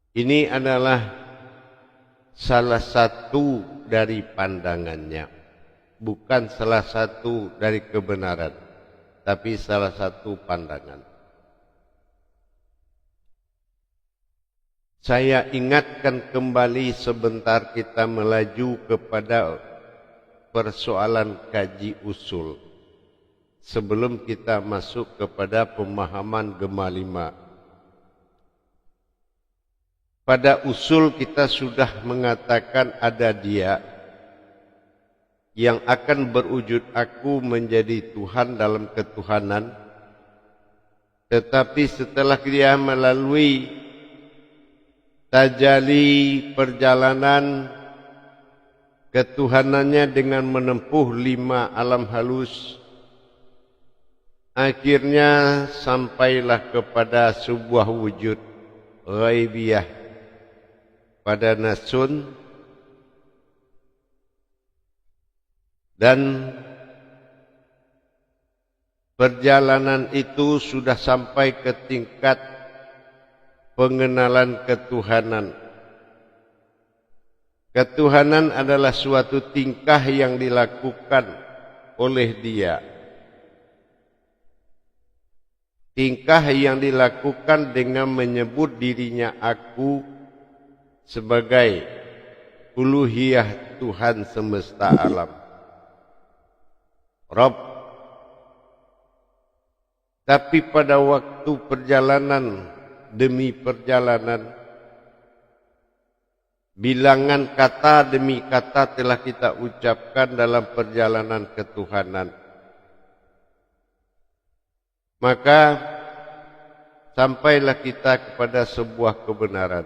Ini adalah salah satu dari pandangannya, bukan salah satu dari kebenaran, tapi salah satu pandangan. Saya ingatkan kembali sebentar kita melaju kepada persoalan kaji usul sebelum kita masuk kepada pemahaman Gema 5. Pada usul kita sudah mengatakan ada Dia yang akan berwujud aku menjadi Tuhan dalam ketuhanan, tetapi setelah Dia melalui tajali perjalanan ketuhanannya dengan menempuh 5 alam halus, akhirnya sampailah kepada sebuah wujud ghaibiyah pada nasun, dan perjalanan itu sudah sampai ke tingkat pengenalan ketuhanan. Ketuhanan adalah suatu tingkah yang dilakukan oleh Dia. Tingkah yang dilakukan dengan menyebut dirinya aku sebagai uluhiyah Tuhan semesta alam, Rabb. Tapi pada waktu perjalanan demi perjalanan, bilangan kata demi kata telah kita ucapkan dalam perjalanan ketuhanan. Maka sampailah kita kepada sebuah kebenaran,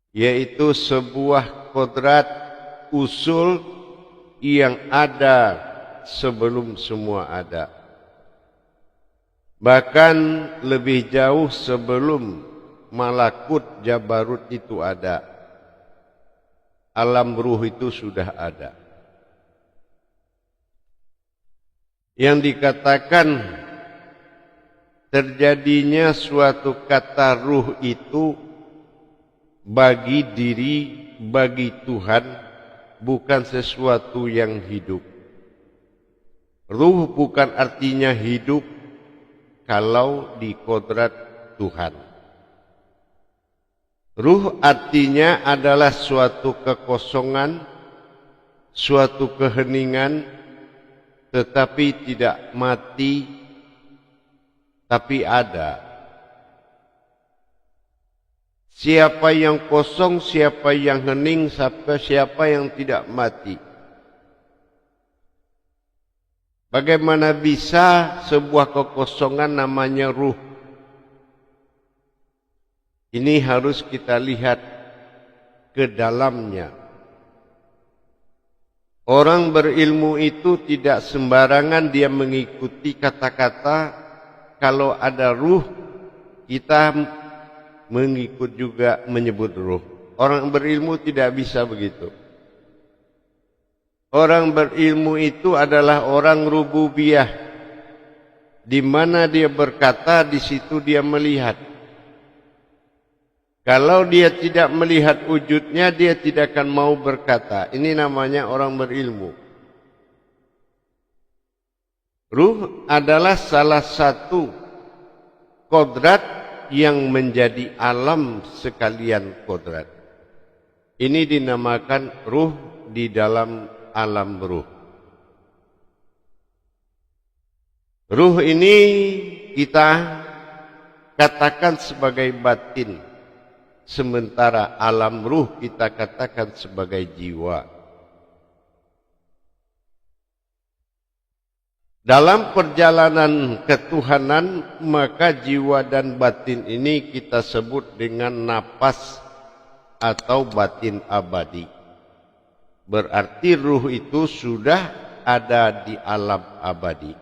yaitu sebuah kodrat usul yang ada sebelum semua ada. Bahkan lebih jauh sebelum malakut jabarut itu ada, alam ruh itu sudah ada. Yang dikatakan terjadinya suatu kata ruh itu bagi diri, bagi Tuhan, bukan sesuatu yang hidup. Ruh bukan artinya hidup kalau di kodrat Tuhan. Ruh artinya adalah suatu kekosongan, suatu keheningan, tetapi tidak mati, tapi ada. Siapa yang kosong, siapa yang hening, siapa yang tidak mati. Bagaimana bisa sebuah kekosongan namanya ruh? Ini harus kita lihat ke dalamnya. Orang berilmu itu tidak sembarangan dia mengikuti kata-kata. Kalau ada ruh, kita mengikut juga menyebut ruh. Orang berilmu tidak bisa begitu. Orang berilmu itu adalah orang rububiyah, di mana dia berkata, di situ dia melihat. Kalau dia tidak melihat wujudnya, dia tidak akan mau berkata. Ini namanya orang berilmu. Ruh adalah salah satu kodrat yang menjadi alam sekalian kodrat. Ini dinamakan ruh di dalam alam ruh. Ruh ini kita katakan sebagai batin, sementara alam ruh kita katakan sebagai jiwa. Dalam perjalanan ketuhanan, maka jiwa dan batin ini kita sebut dengan napas atau batin abadi. Berarti ruh itu sudah ada di alam abadi.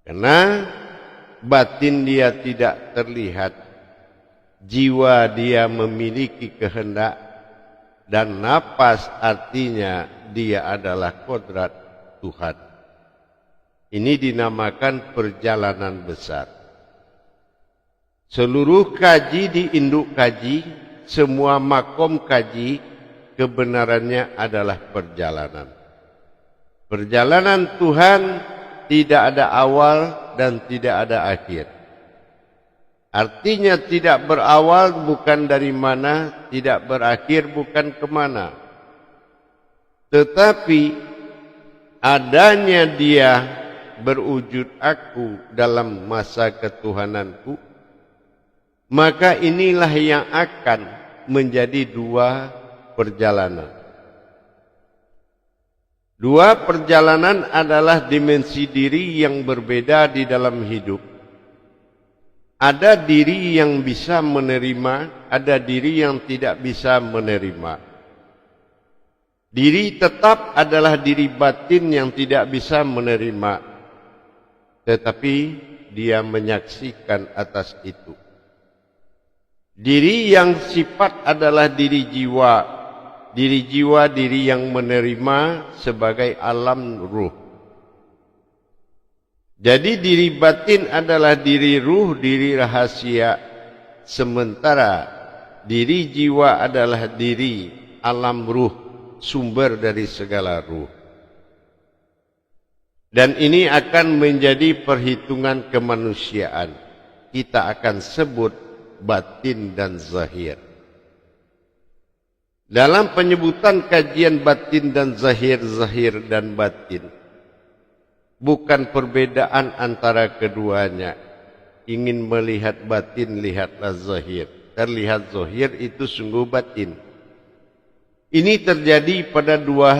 Karena batin dia tidak terlihat, jiwa dia memiliki kehendak, dan napas artinya dia adalah kodrat Tuhan. Ini dinamakan perjalanan besar. Seluruh kaji di induk kaji, semua makom kaji, kebenarannya adalah perjalanan. Perjalanan Tuhan tidak ada awal dan tidak ada akhir. Artinya tidak berawal bukan dari mana, tidak berakhir bukan kemana. Tetapi adanya dia berwujud aku dalam masa ketuhananku, maka inilah yang akan menjadi dua perjalanan. Dua perjalanan adalah dimensi diri yang berbeda di dalam hidup. Ada diri yang bisa menerima, ada diri yang tidak bisa menerima. Diri tetap adalah diri batin yang tidak bisa menerima, tetapi dia menyaksikan atas itu. Diri yang sifat adalah diri jiwa. Diri jiwa, diri yang menerima sebagai alam ruh. Jadi diri batin adalah diri ruh, diri rahasia. Sementara diri jiwa adalah diri alam ruh, sumber dari segala ruh. Dan ini akan menjadi perhitungan kemanusiaan. Kita akan sebut batin dan zahir. Dalam penyebutan kajian batin dan zahir, zahir dan batin, bukan perbedaan antara keduanya. Ingin melihat batin, lihatlah zahir. Terlihat zahir itu sungguh batin. Ini terjadi pada dua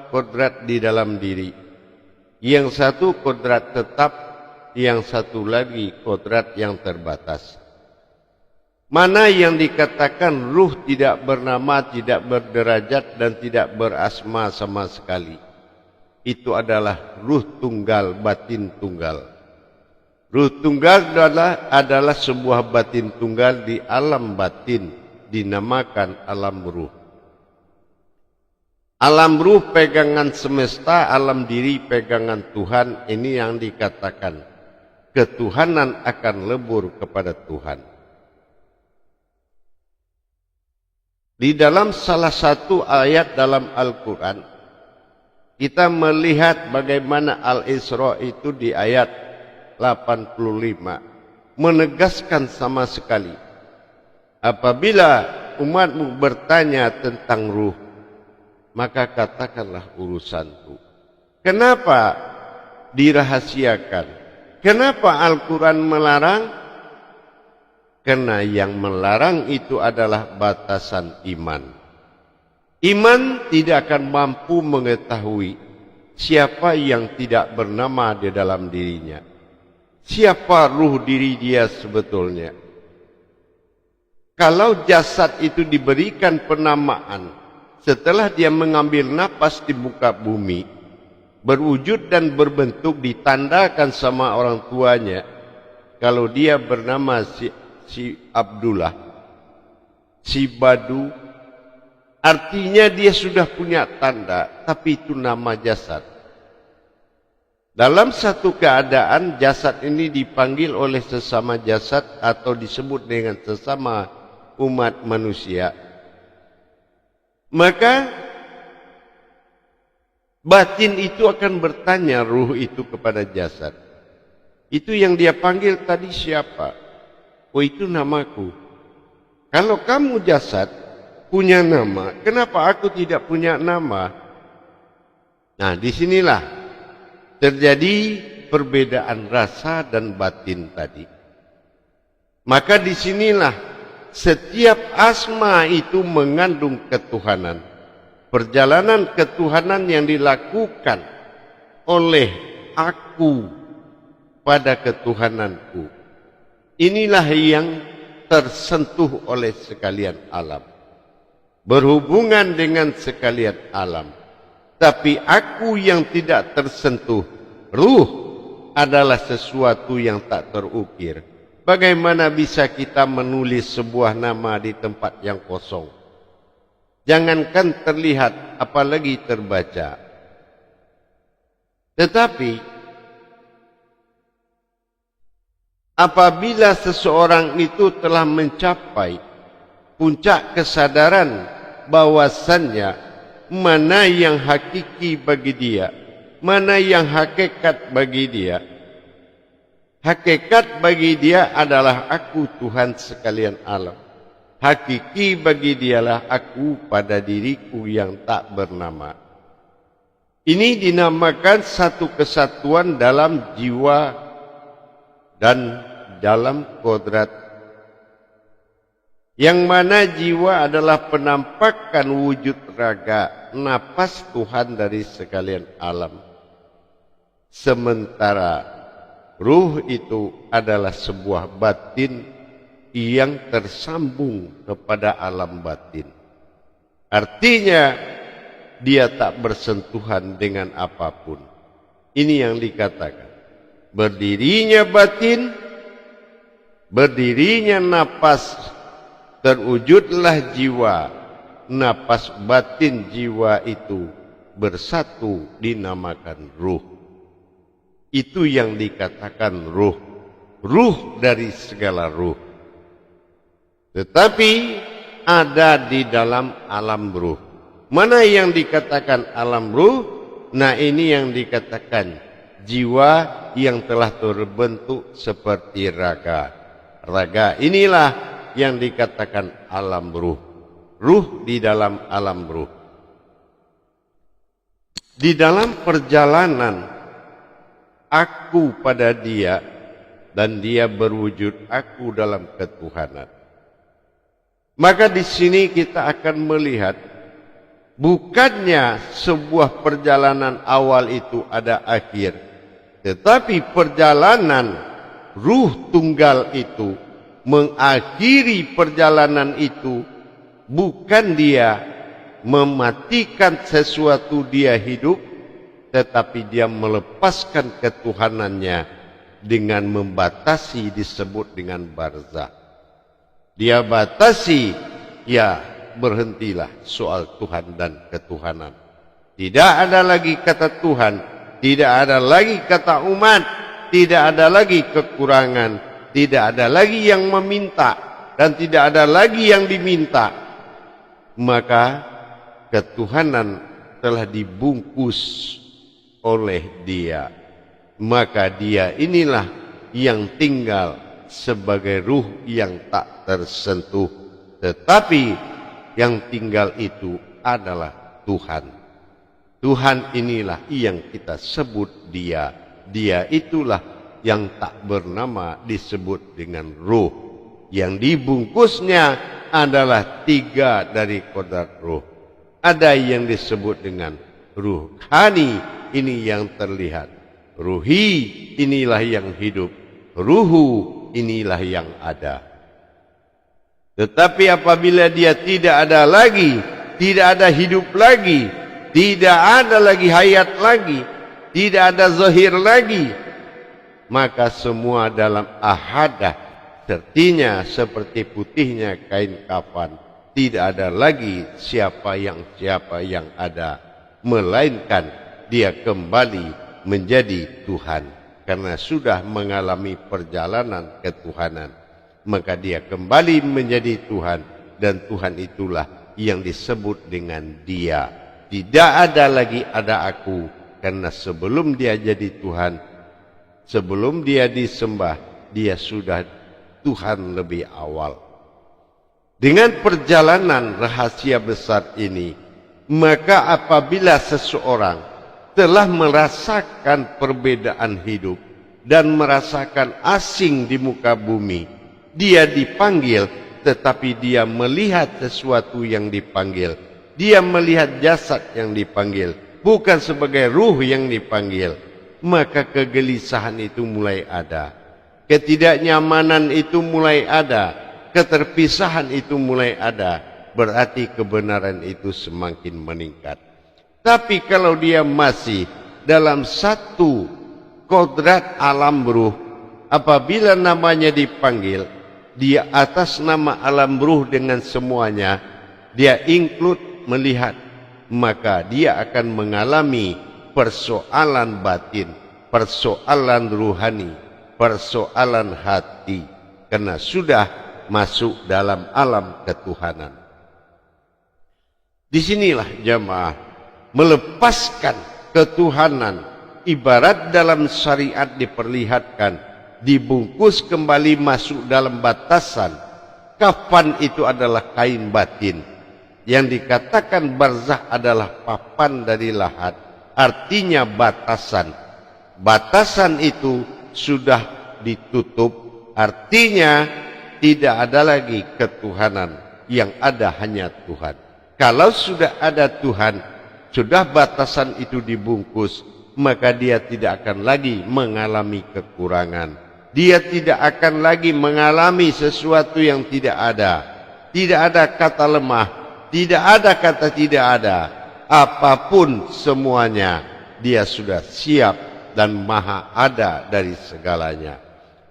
kodrat di dalam diri. Yang satu kodrat tetap, yang satu lagi kodrat yang terbatas. Mana yang dikatakan ruh tidak bernama, tidak berderajat dan tidak berasma sama sekali. Itu adalah ruh tunggal, batin tunggal. Ruh tunggal adalah sebuah batin tunggal di alam batin, dinamakan alam ruh. Alam ruh pegangan semesta, alam diri pegangan Tuhan, ini yang dikatakan ketuhanan akan lebur kepada Tuhan. Di dalam salah satu ayat dalam Al-Quran, kita melihat bagaimana Al-Isra itu di ayat 85 menegaskan sama sekali, apabila umatmu bertanya tentang ruh, maka katakanlah urusanku. Kenapa dirahasiakan? Kenapa Al-Quran melarang? Karena yang melarang itu adalah batasan iman. Iman tidak akan mampu mengetahui siapa yang tidak bernama di dalam dirinya. Siapa ruh diri dia sebetulnya. Kalau jasad itu diberikan penamaan setelah dia mengambil napas di muka bumi, berwujud dan berbentuk, ditandakan sama orang tuanya, kalau dia bernama si Abdullah, si Badu, artinya dia sudah punya tanda, tapi itu nama jasad. Dalam satu keadaan jasad ini dipanggil oleh sesama jasad atau disebut dengan sesama umat manusia, maka batin itu akan bertanya ruh itu kepada jasad. Itu yang dia panggil tadi siapa? Oh, itu namaku. Kalau kamu jasad punya nama, kenapa aku tidak punya nama? Nah, disinilah terjadi perbedaan rasa dan batin tadi. Maka disinilah setiap asma itu mengandung ketuhanan. Perjalanan ketuhanan yang dilakukan oleh aku pada ketuhananku, inilah yang tersentuh oleh sekalian alam, berhubungan dengan sekalian alam. Tapi aku yang tidak tersentuh, ruh adalah sesuatu yang tak terukir. Bagaimana bisa kita menulis sebuah nama di tempat yang kosong? Jangankan terlihat, apalagi terbaca. Tetapi Apabila seseorang itu telah mencapai puncak kesadaran bahwasannya mana yang hakiki bagi dia, mana yang hakikat bagi dia. Hakikat bagi dia adalah aku Tuhan sekalian alam. Hakiki bagi dialah aku pada diriku yang tak bernama. Ini dinamakan satu kesatuan dalam jiwa dan dalam kodrat, yang mana jiwa adalah penampakan wujud raga, napas Tuhan dari sekalian alam. Sementara ruh itu adalah sebuah batin yang tersambung kepada alam batin. Artinya dia tak bersentuhan dengan apapun. Ini yang dikatakan berdirinya batin, berdirinya napas, terwujudlah jiwa. Napas batin jiwa itu bersatu dinamakan ruh. Itu yang dikatakan ruh. Ruh dari segala ruh. Tetapi ada di dalam alam ruh. Mana yang dikatakan alam ruh? Nah, ini yang dikatakan jiwa yang telah terbentuk seperti raga. Raga inilah yang dikatakan alam ruh. Ruh di dalam alam ruh. Di dalam perjalanan aku pada dia dan dia berwujud aku dalam ketuhanan. Maka di sini kita akan melihat bukannya sebuah perjalanan awal itu ada akhir. Tetapi perjalanan ruh tunggal itu mengakhiri perjalanan itu, bukan dia mematikan sesuatu dia hidup, tetapi dia melepaskan ketuhanannya dengan membatasi disebut dengan barzakh. Dia batasi, ya berhentilah soal Tuhan dan ketuhanan. Tidak ada lagi kata Tuhan, tidak ada lagi kata umat, tidak ada lagi kekurangan, tidak ada lagi yang meminta, dan tidak ada lagi yang diminta. Maka ketuhanan telah dibungkus oleh dia. Maka dia inilah yang tinggal sebagai ruh yang tak tersentuh. Tetapi yang tinggal itu adalah Tuhan. Tuhan inilah yang kita sebut dia. Dia itulah yang tak bernama disebut dengan ruh. Yang dibungkusnya adalah 3 dari kodrat ruh. Ada yang disebut dengan ruhani, ini yang terlihat. Ruhi, inilah yang hidup. Ruhu, inilah yang ada. Tetapi apabila dia tidak ada lagi, tidak ada hidup lagi, tidak ada lagi hayat lagi, tidak ada zahir lagi, maka semua dalam ahadah, artinya seperti putihnya kain kafan. Tidak ada lagi siapa yang ada, melainkan dia kembali menjadi Tuhan. Karena sudah mengalami perjalanan ketuhanan, maka dia kembali menjadi Tuhan. Dan Tuhan itulah yang disebut dengan dia. Tidak ada lagi ada aku, karena sebelum dia jadi Tuhan, sebelum dia disembah, dia sudah Tuhan lebih awal. Dengan perjalanan rahasia besar ini, maka apabila seseorang telah merasakan perbedaan hidup dan merasakan asing di muka bumi, dia dipanggil, tetapi dia melihat sesuatu yang dipanggil. Dia melihat jasad yang dipanggil, bukan sebagai ruh yang dipanggil. Maka kegelisahan itu mulai ada, ketidaknyamanan itu mulai ada, keterpisahan itu mulai ada. Berarti kebenaran itu semakin meningkat. Tapi kalau dia masih dalam satu kodrat alam ruh, apabila namanya dipanggil, dia atas nama alam ruh dengan semuanya, dia include melihat, maka dia akan mengalami persoalan batin, persoalan ruhani, persoalan hati, karena sudah masuk dalam alam ketuhanan. Disinilah jamaah melepaskan ketuhanan, ibarat dalam syariat diperlihatkan, dibungkus kembali masuk dalam batasan. Kafan itu adalah kain batin. Yang dikatakan barzah adalah papan dari lahat, artinya batasan. Batasan itu sudah ditutup, artinya tidak ada lagi ketuhanan, yang ada hanya Tuhan. Kalau sudah ada Tuhan, sudah batasan itu dibungkus, maka dia tidak akan lagi mengalami kekurangan. Dia tidak akan lagi mengalami sesuatu yang tidak ada. Tidak ada kata lemah, tidak ada kata tidak ada. Apapun semuanya, dia sudah siap dan maha ada dari segalanya.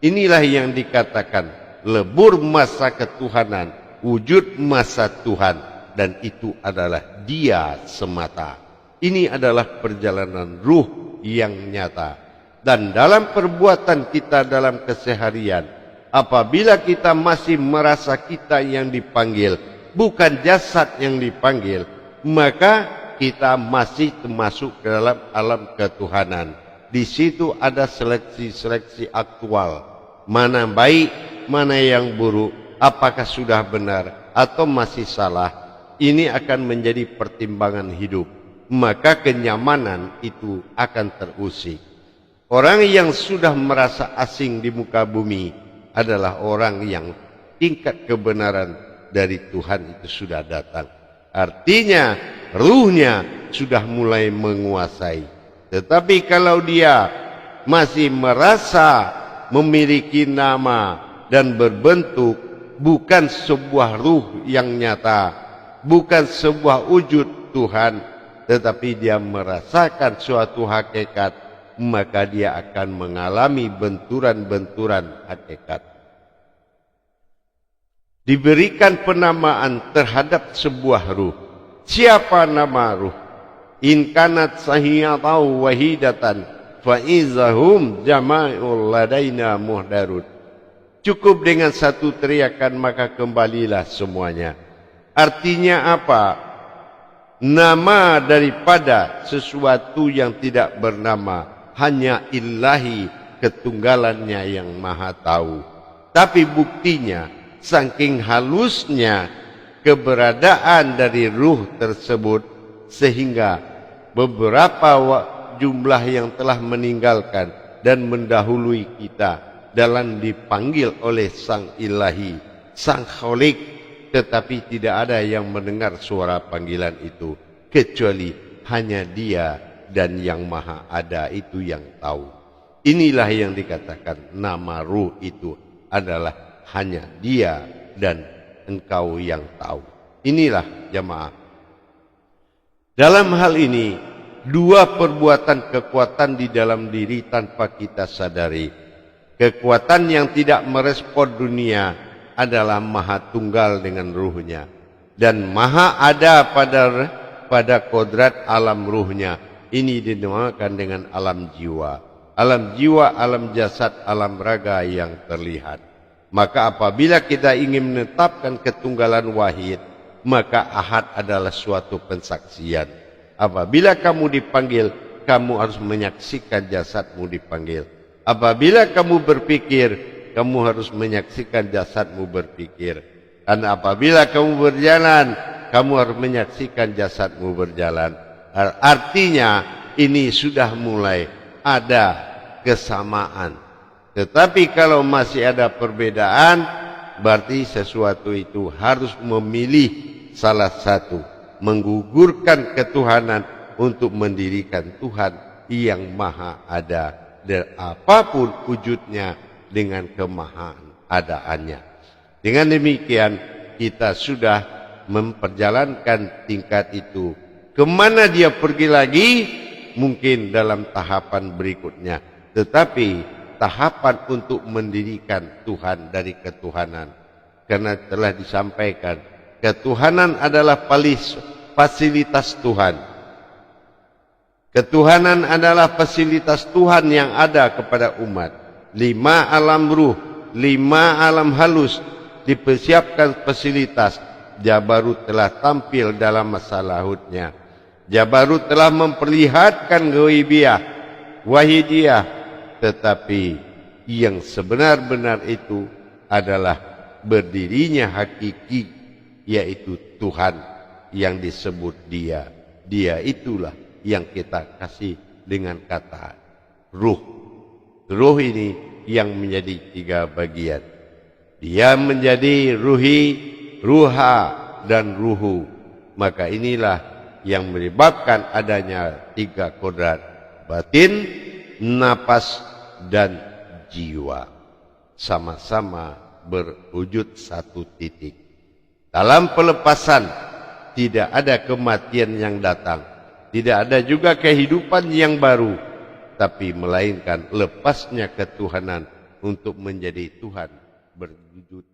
Inilah yang dikatakan lebur masa ketuhanan, wujud masa Tuhan, dan itu adalah dia semata. Ini adalah perjalanan ruh yang nyata. Dan dalam perbuatan kita dalam keseharian, apabila kita masih merasa kita yang dipanggil, bukan jasad yang dipanggil, maka kita masih termasuk ke dalam alam ketuhanan. Di situ ada seleksi-seleksi aktual. Mana baik, mana yang buruk, apakah sudah benar atau masih salah. Ini akan menjadi pertimbangan hidup. Maka kenyamanan itu akan terusik. Orang yang sudah merasa asing di muka bumi adalah orang yang tingkat kebenaran dari Tuhan itu sudah datang. Artinya ruhnya sudah mulai menguasai. Tetapi kalau dia masih merasa memiliki nama dan berbentuk, bukan sebuah ruh yang nyata, bukan sebuah wujud Tuhan, tetapi dia merasakan suatu hakikat, maka dia akan mengalami benturan-benturan hakikat. Diberikan penamaan terhadap sebuah ruh. Siapa nama ruh? In kanat sahiyatau wahidatan fa izahum jama'ul ladaina muhdarud. Cukup dengan satu teriakan maka kembalilah semuanya. Artinya apa? Nama daripada sesuatu yang tidak bernama hanya ilahi, ketunggalannya yang maha tahu. Tapi buktinya saking halusnya keberadaan dari ruh tersebut, sehingga beberapa jumlah yang telah meninggalkan dan mendahului kita dalam dipanggil oleh sang ilahi, sang kholik, tetapi tidak ada yang mendengar suara panggilan itu kecuali hanya dia dan yang maha ada itu yang tahu. Inilah yang dikatakan nama ruh itu adalah hanya dia dan engkau yang tahu. Inilah jamaah. Dalam hal ini, dua perbuatan kekuatan di dalam diri tanpa kita sadari. Kekuatan yang tidak merespon dunia adalah maha tunggal dengan ruhnya. Dan maha ada pada kodrat alam ruhnya. Ini dinamakan dengan alam jiwa. Alam jiwa, alam jasad, alam raga yang terlihat. Maka apabila kita ingin menetapkan ketunggalan wahid, maka ahad adalah suatu pensaksian. Apabila kamu dipanggil, kamu harus menyaksikan jasadmu dipanggil. Apabila kamu berpikir, kamu harus menyaksikan jasadmu berpikir. Dan apabila kamu berjalan, kamu harus menyaksikan jasadmu berjalan. Artinya ini sudah mulai ada kesamaan. Tetapi kalau masih ada perbedaan, berarti sesuatu itu harus memilih salah satu, menggugurkan ketuhanan untuk mendirikan Tuhan yang maha ada dan apapun wujudnya dengan kemahaan adaannya. Dengan demikian kita sudah memperjalankan tingkat itu. Kemana dia pergi lagi? Mungkin dalam tahapan berikutnya. Tetapi tahapan untuk mendirikan Tuhan dari ketuhanan. Karena telah disampaikan, ketuhanan adalah fasilitas Tuhan. Ketuhanan adalah fasilitas Tuhan yang ada kepada umat. 5 alam ruh, 5 alam halus, dipersiapkan fasilitas. Jabarut telah tampil dalam masa lahutnya. Jabarut telah memperlihatkan ghaibiyah, wahidiyah, tetapi yang sebenar-benar itu adalah berdirinya hakiki, yaitu Tuhan yang disebut Dia. Dia itulah yang kita kasih dengan kata ruh. Ruh ini yang menjadi 3 bagian. Dia menjadi ruhi, ruha, dan ruhu. Maka inilah yang menyebabkan adanya 3 kodrat: batin, napas, dan jiwa. Sama-sama berwujud satu titik. Dalam pelepasan tidak ada kematian yang datang. Tidak ada juga kehidupan yang baru. Tapi melainkan lepasnya ketuhanan untuk menjadi Tuhan berwujud